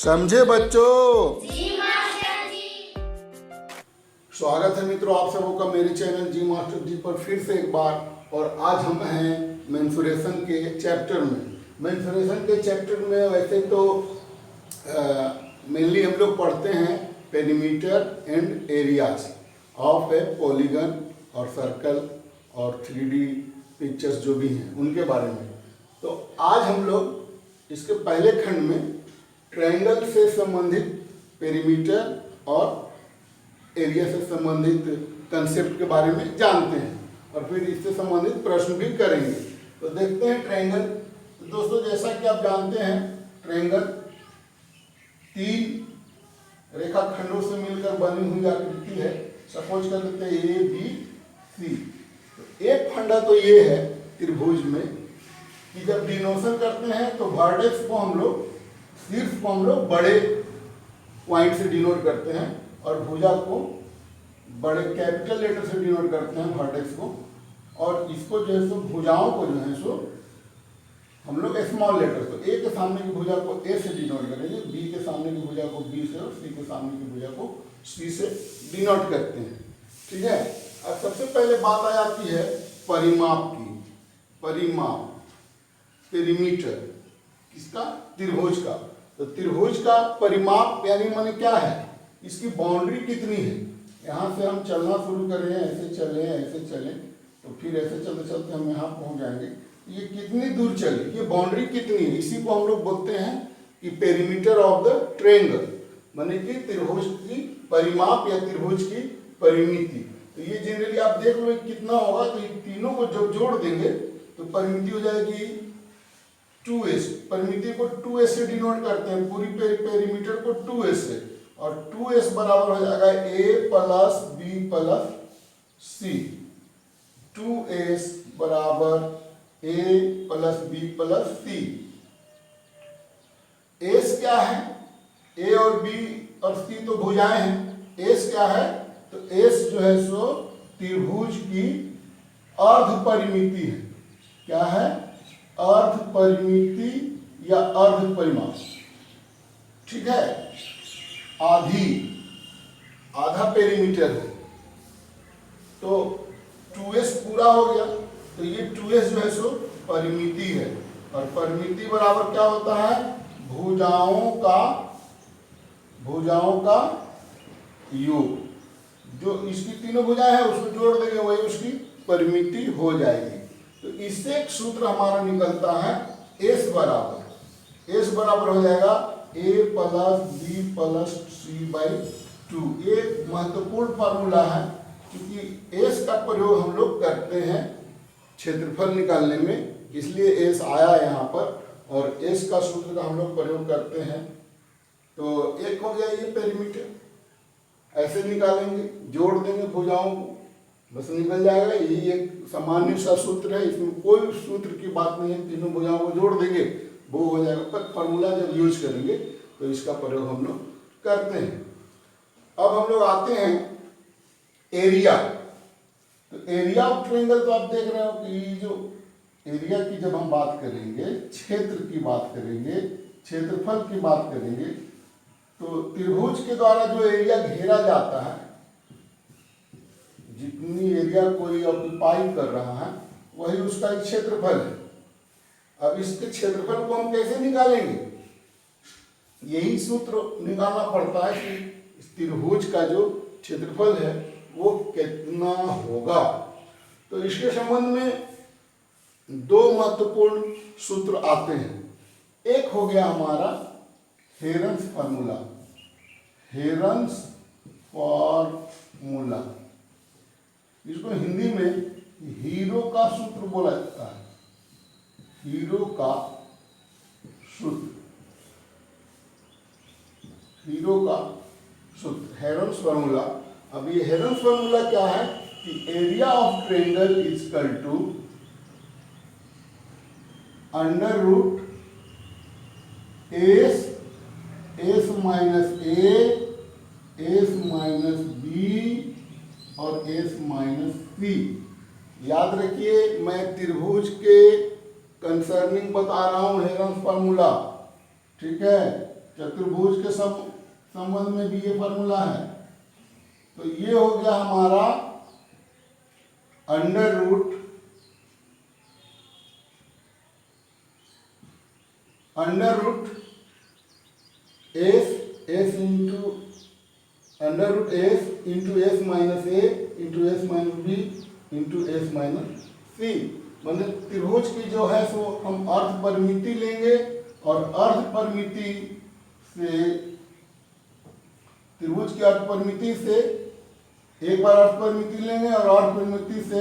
समझे बच्चों? जी मास्टर जी। स्वागत है मित्रों आप सबों का मेरे चैनल जी मास्टर जी पर फिर से एक बार। और आज हम हैं मेंसुरेशन के चैप्टर में। मेंसुरेशन के चैप्टर में वैसे तो मेनली हम लोग पढ़ते हैं perimeter and areas of A polygon और सर्कल और 3D पिक्चर्स जो भी हैं उनके बारे में। तो आज हम लोग इसके पहले खंड में ट्रायंगल से संबंधित पेरीमीटर और एरिया से संबंधित कंसेप्ट के बारे में जानते हैं और फिर इससे संबंधित प्रश्न भी करेंगे। तो देखते हैं ट्रायंगल। तो दोस्तों जैसा कि आप जानते हैं ट्रायंगल 3 रेखाखंडों से मिलकर बनी हुई आकृति है। सपोज कर लेते हैं ए बी सी। तो एक फंडा तो ये है त्रिभुज में कि जब डिनोशन करते हैं तो वर्टेक्स को हम लोग शीर्ष को हम लोग बड़े पॉइंट से डिनोट करते हैं और भुजा को बड़े कैपिटल लेटर से डिनोट करते हैं वर्टेक्स को। और इसको जो है सो भुजाओं को जो है सो हम लोग स्मॉल लेटर तो ए के सामने की भुजा को ए से डिनोट करेंगे, बी के सामने की भुजा को बी से और सी के सामने की भुजा को सी से डिनोट करते हैं। ठीक है। अब सबसे पहले बात आ जाती है परिमाप की। परिमाप पेरीमीटर किसका? त्रिभुज का। तो त्रिभुज का परिमाप यानी माने क्या है, इसकी बाउंड्री कितनी है। यहाँ से हम चलना शुरू कर रहे हैं, ऐसे चलें तो फिर ऐसे चलते चलते हम यहाँ पहुँच जाएंगे। ये कितनी दूर चले, ये बाउंड्री कितनी है, इसी को हम लोग बोलते हैं कि पेरीमीटर ऑफ द ट्रायंगल, माने कि त्रिभुज की परिमाप या त्रिभुज की परिमिति। तो ये जनरली आप देख लो कितना होगा। तो ये तीनों को जब जोड़ देंगे तो परिमिति हो जाएगी 2s। परिमिति को 2s से डिनोट करते हैं, पूरी पेरीमीटर को 2s से। और 2s बराबर हो जाएगा a plus b plus c। 2s बराबर a plus b plus c। s क्या है? a और b और c तो भुजाएं हैं। s क्या है? तो s जो है सो त्रिभुज की अर्ध परिमिति है। क्या है? अर्ध परिमिति या अर्ध परिमाप। ठीक है। आधा पेरीमीटर है। तो 2s पूरा हो गया। तो ये 2s जो है सो परिमिति है। और परिमिति बराबर क्या होता है? भुजाओं का योग। जो इसकी तीनों भुजाएं हैं उसको जोड़ देंगे, वही उसकी परिमिति हो जाएगी। तो इससे एक सूत्र हमारा निकलता है s बराबर हो जाएगा a plus b plus c by 2। एक महत्वपूर्ण फार्मूला है क्योंकि s का प्रयोग हम लोग करते हैं क्षेत्रफल निकालने में, इसलिए s आया यहाँ पर। और s का सूत्र का हम लोग प्रयोग करते हैं। तो एक हो गया ये पेरीमीटर। ऐसे निकालेंगे, जोड़ देंगे भुजाओं को, बस निकल जाएगा। यही एक सामान्य सा सूत्र है, इसमें कोई सूत्र की बात नहीं है। तीनों भुजाओं को जोड़ देंगे वो हो जाएगा। पर फॉर्मूला जब यूज करेंगे तो इसका प्रयोग हम लोग करते हैं। अब हम लोग आते हैं एरिया। तो एरिया ऑफ ट्रायंगल तो आप देख रहे हो कि जो एरिया की जब हम बात करेंगे, क्षेत्र की बात करेंगे, क्षेत्रफल की बात करेंगे, तो त्रिभुज के द्वारा जो एरिया घेरा जाता है, जितनी एरिया कोई ऑक्यूपाई कर रहा है वही उसका क्षेत्रफल है। अब इसके क्षेत्रफल को हम कैसे निकालेंगे? यही सूत्र निकालना पड़ता है कि त्रिभुज का जो क्षेत्रफल है वो कितना होगा। तो इसके संबंध में दो महत्वपूर्ण सूत्र आते हैं। एक हो गया हमारा हेरन्स फार्मूला। हेरन्स फार्मूला, इसको हिंदी में हीरो का सूत्र बोला जाता है। हीरो का सूत्र, हीरो का सूत्र, हेरन्स फार्मूला। अब ये हेरन्स फार्मूला क्या है कि area of triangle is equal to under root s minus a, s minus b और एस माइनस सी। याद रखिए मैं त्रिभुज के कंसर्निंग बता रहा हूं हेरन्स फार्मूला। ठीक है। चतुर्भुज के संबंध में भी ये फार्मूला है। तो ये हो गया हमारा under root s into s minus a into s minus b into s minus c. मतलब त्रिभुज की जो है सो हम अर्ध परिमिति लेंगे और अर्ध परिमिति से त्रिभुज की अर्ध परिमिति से एक बार अर्ध परिमिति लेंगे और अर्ध परिमिति से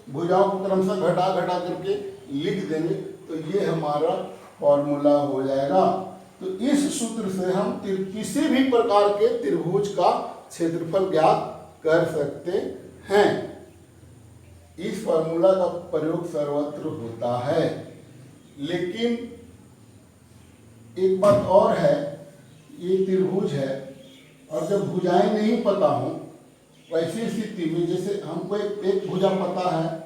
भुजाओं को क्रमशः घटा घटा करके लिख देंगे। तो ये हमारा फॉर्मूला हो जाएगा। तो इस सूत्र से हम किसी भी प्रकार के त्रिभुज का क्षेत्रफल ज्ञात कर सकते हैं। इस फॉर्मूला का प्रयोग सर्वत्र होता है। लेकिन एक बात और है, ये त्रिभुज है और जब भुजाएं नहीं पता हो वैसी स्थिति में, जैसे हमको एक भुजा पता है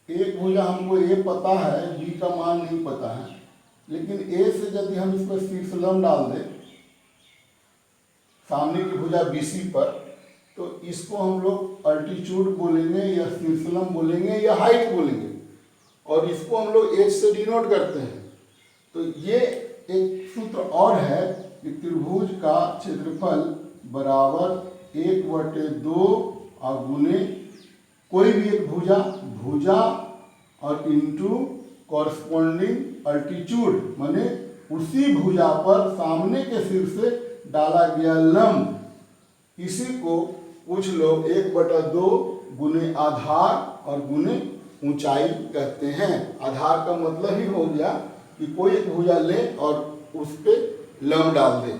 एक भुजा हमको ए पता है, बी का मान नहीं पता है, लेकिन ए से यदि हम इस पर शीर्षलंब डाल दें सामने की भुजा बीसी पर, तो इसको हम लोग अल्टीट्यूड बोलेंगे या शीर्षलंब बोलेंगे या हाइट बोलेंगे, और इसको हम लोग एच से डिनोट करते हैं। तो ये एक सूत्र और है कि त्रिभुज का क्षेत्रफल बराबर 1/2 और गुने कोई भी एक भुजा और इंटू कॉरस्पॉन्डिंग अल्टीट्यूड, माने उसी भुजा पर सामने के सिर से डाला गया लंब। इसी को कुछ लोग 1/2 गुने आधार और गुने ऊंचाई कहते हैं। आधार का मतलब ही हो गया कि कोई एक भुजा ले और उस पे लंब डाल दे।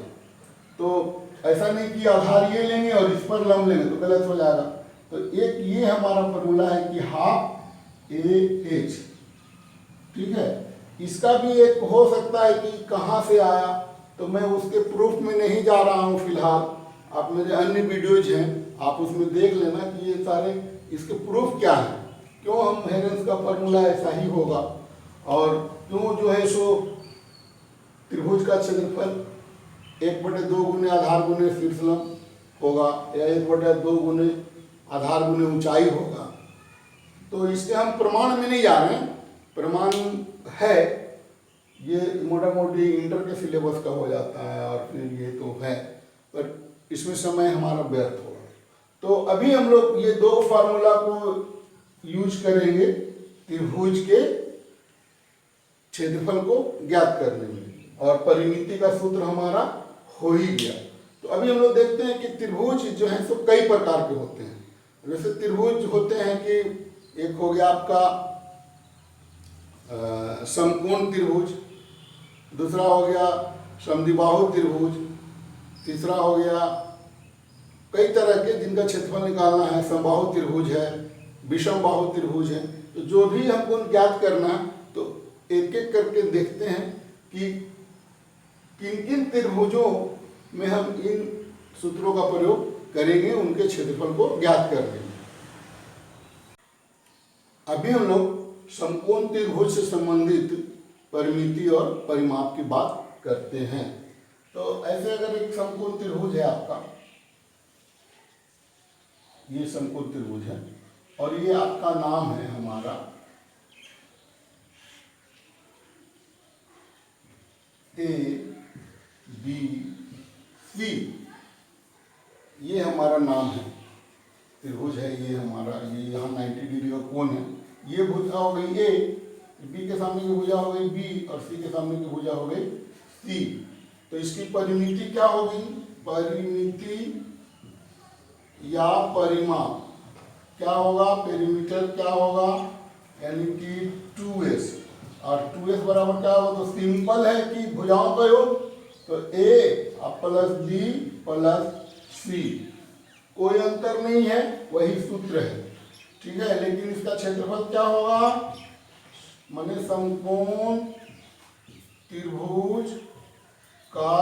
तो ऐसा नहीं कि आधार ये लेंगे और इस पर लंब लेंगे तो गलत हो जाएगा। तो एक ये हमारा फॉर्मूला है कि हाफ ए एच, ठीक है। इसका भी एक हो सकता है कि कहाँ से आया, तो मैं उसके प्रूफ में नहीं जा रहा हूँ फिलहाल। आप मेरे अन्य वीडियोज हैं, आप उसमें देख लेना कि ये सारे इसके प्रूफ क्या है, क्यों हम हेरेंस का फॉर्मूला ऐसा ही होगा और क्यों जो है सो त्रिभुज का क्षेत्रफल 1/2 गुने आधार गुने शीर्षलंब होगा या 1/2 गुने आधार गुने ऊंचाई होगा। तो इसके हम प्रमाण में नहीं जा रहे हैं, प्रमाण है ये मोटा मोटी इंटर के सिलेबस का हो जाता है और फिर ये तो है, पर इसमें समय हमारा व्यर्थ होगा। तो अभी हम लोग ये दो फार्मूला को यूज करेंगे त्रिभुज के क्षेत्रफल को ज्ञात करने में, और परिमिति का सूत्र हमारा हो ही गया। तो अभी हम लोग देखते हैं कि त्रिभुज जो है सो कई प्रकार के होते हैं। वैसे त्रिभुज होते हैं कि एक हो गया आपका समकोण त्रिभुज, दूसरा हो गया समद्विबाहु त्रिभुज, तीसरा हो गया कई तरह के जिनका क्षेत्रफल निकालना है, समबाहु त्रिभुज है, विषम बाहु त्रिभुज है। तो जो भी हमको ज्ञात करना है तो एक एक करके देखते हैं कि किन किन त्रिभुजों में हम इन सूत्रों का प्रयोग करेंगे उनके क्षेत्रफल को ज्ञात करने में। अभी हम लोग समकोण त्रिभुज से संबंधित परिमिति और परिमाप की बात करते हैं। तो ऐसे अगर एक समकोण त्रिभुज है आपका, ये समकोण त्रिभुज है और ये आपका नाम है हमारा ए बी सी, ये हमारा नाम है, त्रिभुज है ये हमारा, ये यहाँ 90 डिग्री का कोण है। ये भुजा हो गई ए, बी के सामने की भुजा हो गई बी और सी के सामने की भुजा हो गई सी। तो इसकी परिमिति क्या होगी, परिमिति या परिमाप क्या होगा, पेरीमीटर क्या होगा, यानी कि 2s, और 2s बराबर क्या होगा, तो सिंपल है कि भुजाओं का योग, तो a plus b plus c, कोई अंतर नहीं है, वही सूत्र है, ठीक है। लेकिन इसका क्षेत्रफल क्या होगा, माने समकोण त्रिभुज का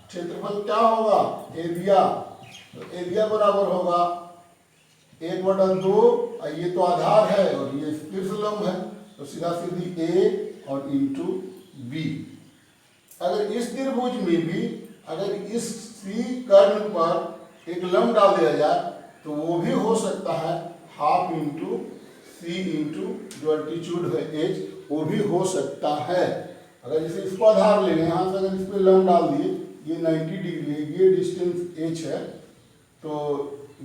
क्षेत्रफल क्या होगा, एरिया, तो एरिया बराबर होगा 1/2, ये तो आधार है और ये शीर्षलंब है, तो सीधा सीधी a और इंटू बी। अगर इस त्रिभुज में भी अगर इस सी कर्ण पर एक लंब डाल दिया जाए तो वो भी हो सकता है हाफ इंटू सी इंटू जो अल्टीट्यूड है एच, वो भी हो सकता है। अगर जैसे इसको आधार ले लें, यहाँ से अगर इस पर लंब डाल दिए, ये 90 डिग्री है, ये डिस्टेंस एच है, तो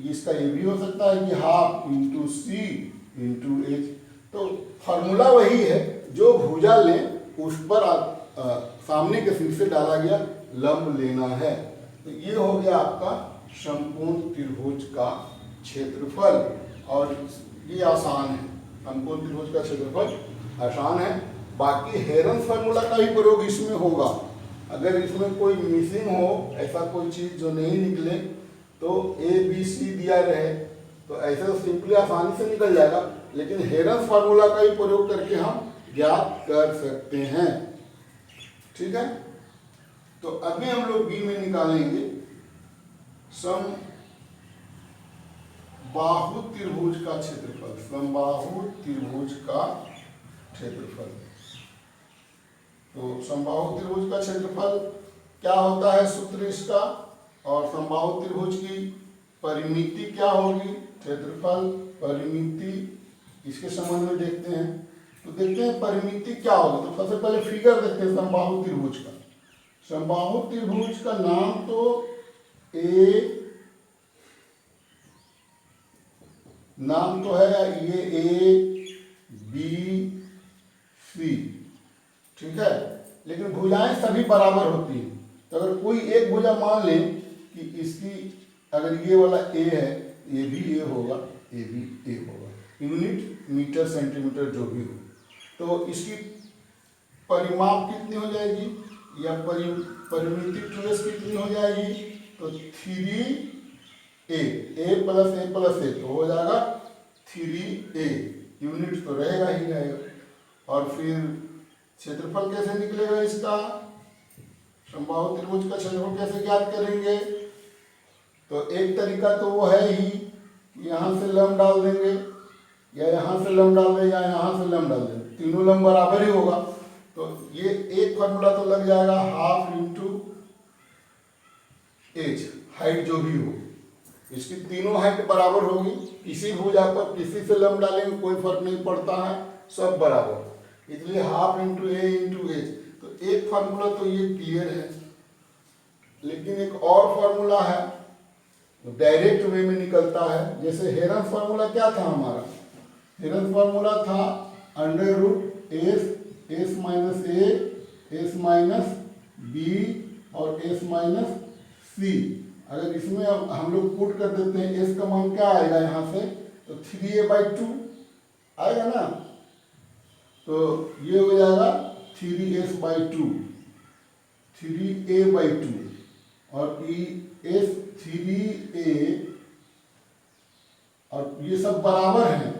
इसका ये भी हो सकता है कि हाफ इंटू सी इंटू एच। तो फार्मूला वही है, जो भुजा लें उस पर सामने के सिर से डाला गया लंब लेना है। तो ये हो गया आपका समकोण त्रिभुज का क्षेत्रफल, और ये आसान है, समकोण त्रिभुज का क्षेत्रफल आसान है। बाकी हेरन्स फार्मूला का ही प्रयोग इसमें होगा। अगर इसमें कोई मिसिंग हो, ऐसा कोई चीज़ जो नहीं निकले, तो ए बी सी दिया रहे तो ऐसे तो सिंपली आसानी से निकल जाएगा, लेकिन हेरन्स फार्मूला का ही प्रयोग करके हम ज्ञात कर सकते हैं। ठीक है, तो अभी हम लोग बी में निकालेंगे समबाहु त्रिभुज का क्षेत्रफल। समबाहु त्रिभुज का क्षेत्रफल, तो समबाहु त्रिभुज का क्षेत्रफल क्या होता है, सूत्र इसका, और समबाहु त्रिभुज की परिमिति क्या होगी, क्षेत्रफल परिमिति, इसके संबंध में देखते हैं। तो देखते हैं परिमिति क्या होगी। तो सबसे पहले फिगर देखते हैं समबाहु त्रिभुज का। समबाहु त्रिभुज का नाम तो नाम तो है ये ए बी सी, ठीक है, लेकिन भुजाएं सभी बराबर होती हैं। तो अगर कोई एक भुजा मान लें कि इसकी अगर ये वाला ए है, ये भी ए होगा, ये भी ए होगा, यूनिट मीटर सेंटीमीटर जो भी हो, तो इसकी परिमाप कितनी हो जाएगी, या परिमिति 2s कितनी हो जाएगी, तो 3a प्लस ए तो हो जाएगा 3a, यूनिट तो रहेगा ही रहेगा। और फिर क्षेत्रफल कैसे निकलेगा इसका, समबाहु त्रिभुज का क्षेत्रफल कैसे ज्ञात करेंगे, तो एक तरीका तो वो है ही, यहाँ से लंब डाल देंगे, या यहाँ से लंब डाल दें, या यहाँ से लंब डाल दें, तीनों लंब बराबर ही होगा। तो ये एक फार्मूला तो लग जाएगा, हाफ इंटू एच, हाइट जो भी हो, इसकी तीनों हाइट बराबर होगी। किसी भुजा पर किसी से लंब डालेंगे कोई फर्क नहीं पड़ता है, सब बराबर, इसलिए हाफ इंटू ए इंटू एच। तो एक फार्मूला तो ये क्लियर है, लेकिन एक और फार्मूला है डायरेक्ट वे में निकलता है। जैसे हेरन्स फार्मूला क्या था हमारा, हेरन्स फार्मूला था under root s minus a, s minus b और एस माइनस सी। अगर इसमें हम लोग पुट कर देते हैं, एस का मान क्या आएगा यहाँ से, तो 3a/2 आएगा ना, तो ये हो जाएगा 3s/2, 3a/2, और एस 3a, और ये सब बराबर हैं,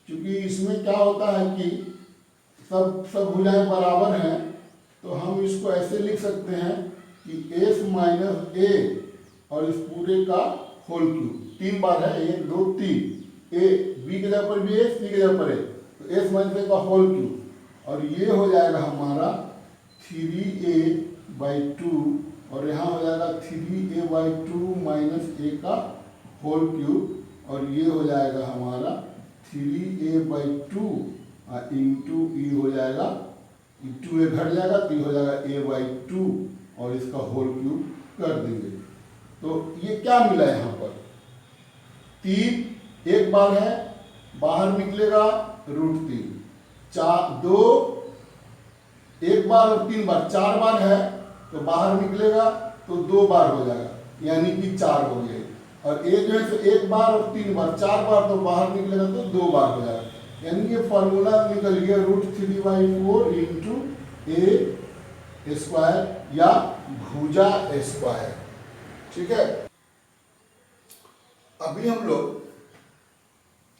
क्योंकि इसमें क्या होता है कि सब भुजाएं बराबर हैं, तो हम इसको ऐसे लिख सकते हैं कि s माइनस ए और इस पूरे का होल क्यूब, 3 बार है, 1 2 3, ए बी के जगह पर भी ए, सी के जगह पर ए, तो s माइनस ए का होल क्यूब, और ये हो जाएगा हमारा 3a/2, और यहाँ हो जाएगा 3a/2 माइनस ए का होल क्यूब, और ये हो जाएगा हमारा 3a/2 इंटू ई हो जाएगा, 2a घट जाएगा तो हो जाएगा a/2, और इसका होल क्यूब कर देंगे। तो ये क्या मिला यहाँ पर, 3 एक बार है, बाहर निकलेगा √3, 4 2 एक बार और 3 बार, 4 बार है तो बाहर निकलेगा तो 2 बार हो जाएगा, यानी कि 4 हो गए। और ए जो है तो 1 बार और 3 बार, 4 बार तो बाहर निकलेगा तो 2 बार हो जाएगा, यानी ये फॉर्मूला निकल गया √3/4 इंटू ए स्क्वायर या भुजा स्क्वायर। ठीक है, अभी हम लोग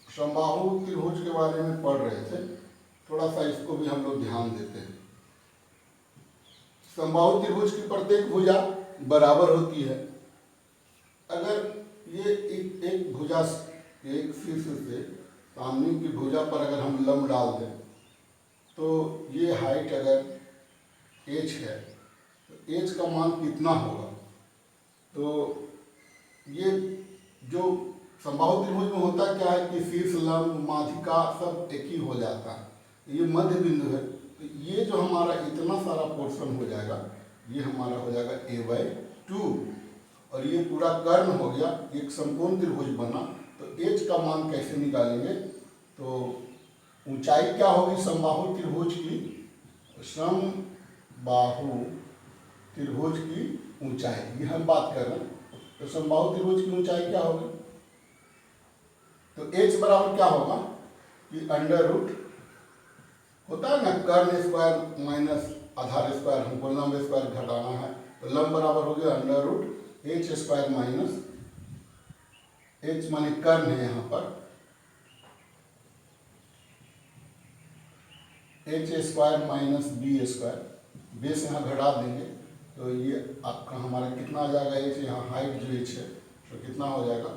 समबाहु त्रिभुज के बारे में पढ़ रहे थे, थोड़ा सा इसको भी हम लोग ध्यान देते हैं। समबाहु त्रिभुज की प्रत्येक भुजा बराबर होती है। अगर ये एक भुजा, एक शीर्ष से सामने की भुजा पर अगर हम लंब डाल दें, तो ये हाइट अगर h है, तो एच का मान कितना होगा। तो ये जो समबाहु त्रिभुज में होता क्या है कि शीर्ष, लंब, माध्यिका सब एक ही हो जाता है। ये मध्य बिंदु है, तो ये जो हमारा इतना सारा पोर्शन हो जाएगा, ये हमारा हो जाएगा a/2, और ये पूरा कर्ण हो गया, एक संपूर्ण त्रिभुज बना। तो एच का मान कैसे निकालेंगे, तो ऊंचाई क्या होगी समबाहु त्रिभुज की, समबाहु त्रिभुज की ऊंचाई, ये हम बात कर रहे हैं। तो समबाहु त्रिभुज की ऊंचाई क्या होगी, तो एच बराबर क्या होगा कि अंडर रूट होता है ना, कर्ण स्क्वायर माइनस आधार स्क्वायर, हमको लंब स्क्वायर घटाना है, तो लंब बराबर हो गया under root h square minus, h माने कर्ण है यहाँ पर, h square minus b square, base यहाँ घटा देंगे तो ये आपका हमारा कितना आ जाएगा, एच यहाँ हाइट जो एच है तो कितना हो जाएगा,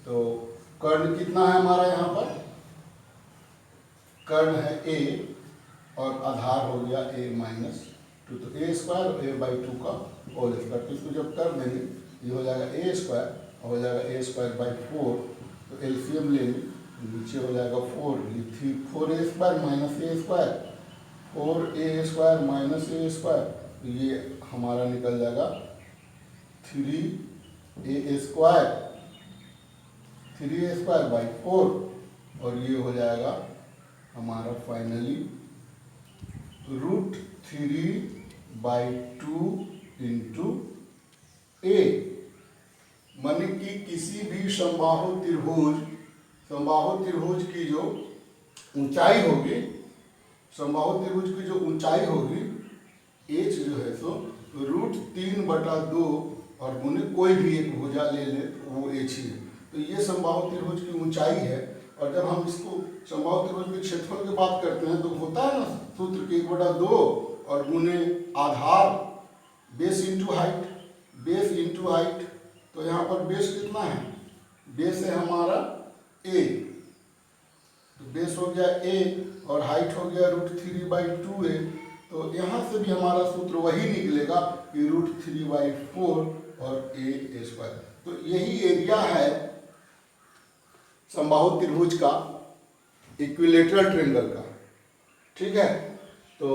तो कर्ण कितना है हमारा यहाँ पर, कर्ण है ए और आधार हो गया a माइनस 2, तो a स्क्वायर a/2 का होल स्क्वायर, तो इसको जब कर देंगे ये हो जाएगा a स्क्वायर, हो जाएगा a स्क्वायर बाई 4, तो एलसीएम लेंगे, नीचे हो जाएगा 4, ये 4a square minus a square, 4a square minus a square, तो ये हमारा निकल जाएगा 3a square, 3a square by 4, और ये हो जाएगा हमारा फाइनली √3/2 इंटू a, माने कि किसी भी समबाहु त्रिभुज की जो ऊंचाई होगी, समबाहु त्रिभुज की जो ऊंचाई होगी एच जो है सो √3/2 और गुने कोई भी एक भुजा ले ले तो वो एच ही है। तो ये समबाहु त्रिभुज की ऊंचाई है, और जब हम इसको समबाहु त्रिभुज के क्षेत्रफल की बात करते हैं तो होता है ना सूत्र कि 1/2 और गुने आधार base into height, base into height, तो यहाँ पर बेस कितना है, बेस है हमारा a, तो बेस हो गया a और हाइट हो गया √3/2a, तो यहाँ से भी हमारा सूत्र वही निकलेगा कि √3/4 और a स्क्वायर। तो यही एरिया है समबाहु त्रिभुज का, इक्विलेटरल ट्रायंगल का, ठीक है। तो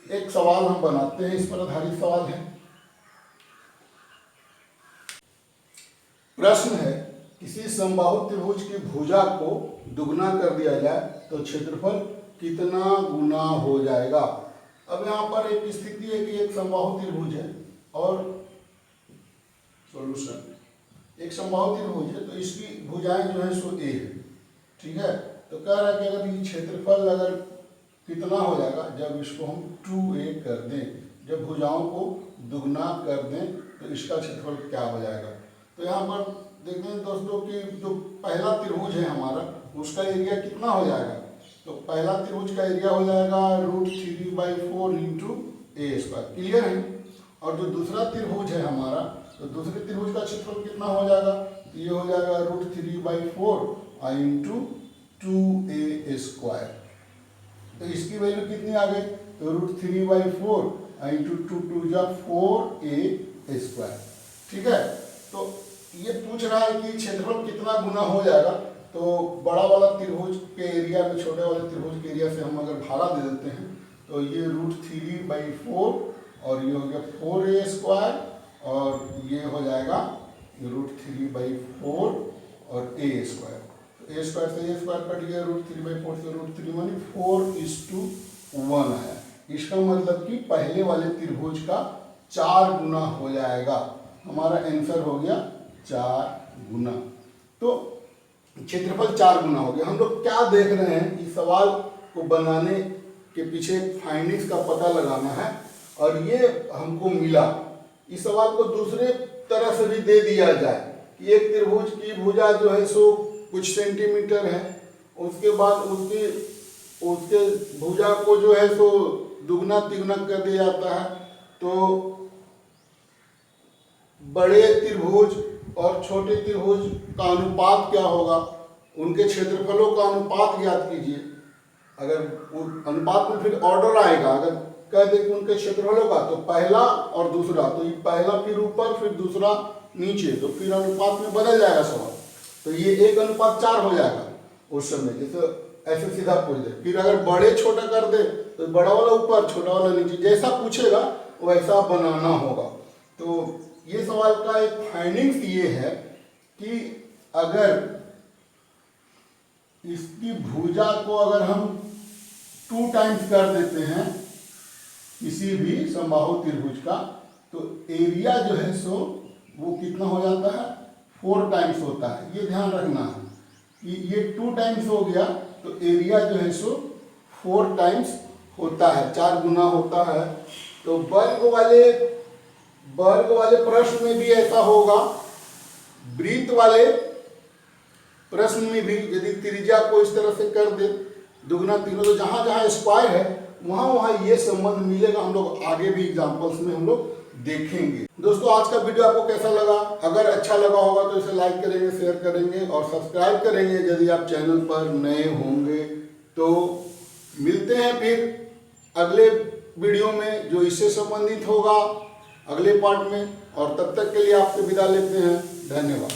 एक सवाल हम बनाते हैं, इस पर आधारित सवाल है। प्रश्न है किसी समबाहु त्रिभुज की भुजा को दुगना कर दिया जाए तो क्षेत्रफल कितना गुना हो जाएगा। अब यहाँ पर एक स्थिति है कि एक समबाहु त्रिभुज है और सॉल्यूशन, एक समबाहु त्रिभुज है तो इसकी भुजाएं जो है सो a है, ठीक है। तो कह रहा है कि अगर ये क्षेत्रफल अगर कितना हो जाएगा जब इसको हम 2a कर दें, जब भुजाओं को दुगना कर दें तो इसका क्षेत्रफल क्या हो जाएगा। तो यहाँ पर देखते हैं दोस्तों कि जो पहला त्रिभुज है हमारा उसका एरिया कितना हो जाएगा, तो पहला त्रिभुज का एरिया हो जाएगा √3/4 इंटू a स्क्वायर, क्लियर है। और जो दूसरा त्रिभुज है हमारा, तो दूसरे त्रिभुज का क्षेत्रफल कितना हो जाएगा, तो ये हो जाएगा √3/4 इंटू 2a स्क्वायर, तो इसकी वैल्यू कितनी आ गई, तो √3/4 इंटू 2 = 4a स्क्वायर, ठीक है। तो ये पूछ रहा है कि क्षेत्रफल कितना गुना हो जाएगा, तो बड़ा वाला त्रिभुज के एरिया में छोटे वाले त्रिभुज के एरिया से हम अगर भाड़ा दे देते हैं तो ये √3/4 और ये हो गया 4a स्क्वायर और ये हो जाएगा √3/4 और a स्क्वायर, तो a स्क्वायर से a स्क्वायर कट गया, √3/4 से √3 मानी 4:1 आया। इसका मतलब कि पहले वाले त्रिभुज का 4 गुना हो जाएगा, हमारा आंसर हो गया 4 गुना। तो क्षेत्रफल 4 गुना हो गया। हम लोग क्या देख रहे हैं, इस सवाल को बनाने के पीछे फाइंडिंग्स का पता लगाना है और ये हमको मिला। इस सवाल को दूसरे तरह से भी दे दिया जाए कि एक त्रिभुज की भुजा जो है सो कुछ सेंटीमीटर है, उसके बाद उसके भुजा को जो है सो दुगना तिगुना कर दिया जाता है, तो बड़े त्रिभुज और छोटे त्रिभुज का अनुपात क्या होगा, उनके क्षेत्रफलों का अनुपात ज्ञात कीजिए। अगर अनुपात में फिर ऑर्डर आएगा, अगर कह दे कि उनके क्षेत्रफलों का, तो पहला और दूसरा, तो ये पहला फिर ऊपर फिर दूसरा नीचे, तो फिर अनुपात में बदल जाएगा सवाल। तो ये 1:4 हो जाएगा उस समय, जैसे ऐसे सीधा पूछ दे। फिर अगर बड़े छोटा कर दे तो बड़ा वाला ऊपर छोटा वाला नीचे, जैसा पूछेगा वैसा बनाना होगा। तो ये सवाल का एक फाइंडिंग्स ये है कि अगर इसकी भुजा को अगर हम 2 टाइम्स कर देते हैं किसी भी समबाहु त्रिभुज का, तो एरिया जो है सो वो कितना हो जाता है, 4 टाइम्स होता है। ये ध्यान रखना है कि ये 2 टाइम्स हो गया तो एरिया जो है सो 4 टाइम्स होता है, 4 गुना होता है। तो वर्ग वाले प्रश्न में भी ऐसा होगा, वृत्त वाले प्रश्न में भी यदि त्रिज्या को इस तरह से कर दे दुगना तीनों, तो जहां जहां स्क्वायर है वहां वहां ये संबंध मिलेगा। हम लोग आगे भी एग्जांपल्स में हम लोग देखेंगे। दोस्तों आज का वीडियो आपको कैसा लगा? अगर अच्छा लगा होगा तो इसे लाइक करेंगे, शेयर करेंगे और सब्सक्राइब करेंगे यदि आप चैनल पर नए होंगे। तो मिलते हैं फिर अगले वीडियो में जो इससे संबंधित होगा अगले पार्ट में, और तब तक के लिए आपसे विदा लेते हैं। धन्यवाद।